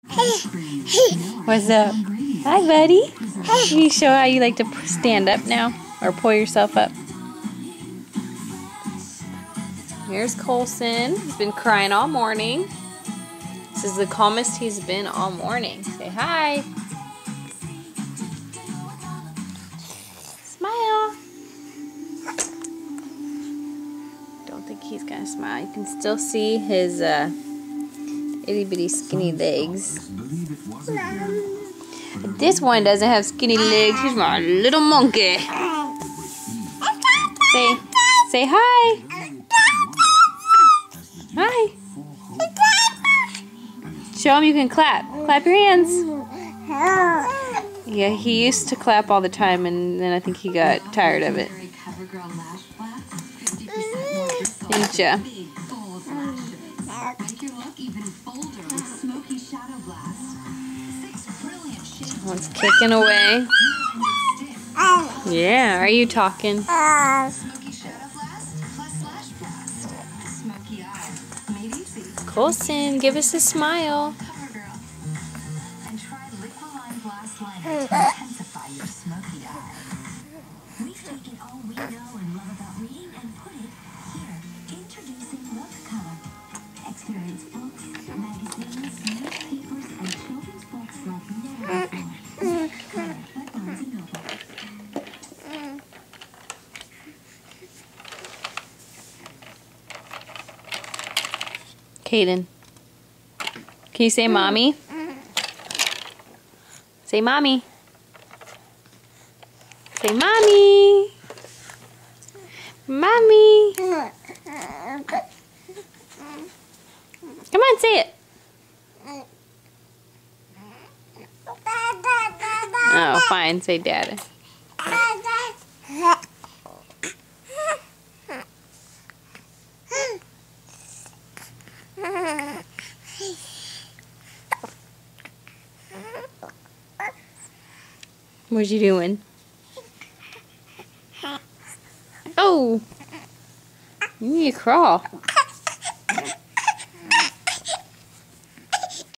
What's up? Hi, buddy. Can you show how you like to stand up now? Or pull yourself up? Here's Colson. He's been crying all morning. This is the calmest he's been all morning. Say hi. Smile. Don't think he's gonna smile. You can still see his itty bitty skinny legs. This one doesn't have skinny legs. He's my little monkey. Say hi. Hi. Show him you can clap. Clap your hands. Yeah, he used to clap all the time, and then I think he got tired of it. Didn't ya? One's kicking away. Yeah, are you talking? Colson, give us a smile. We've taken all we know and love about reading and put it here. Introducing Book Color. Experience books, magazines, newspapers, and children's books like never before. Book Color by Barnes & Noble. Caden, can you say mommy? Say mommy. Say mommy. Mommy. Come on, say it. Oh, fine. Say dad. What you doing? Oh, you need to crawl.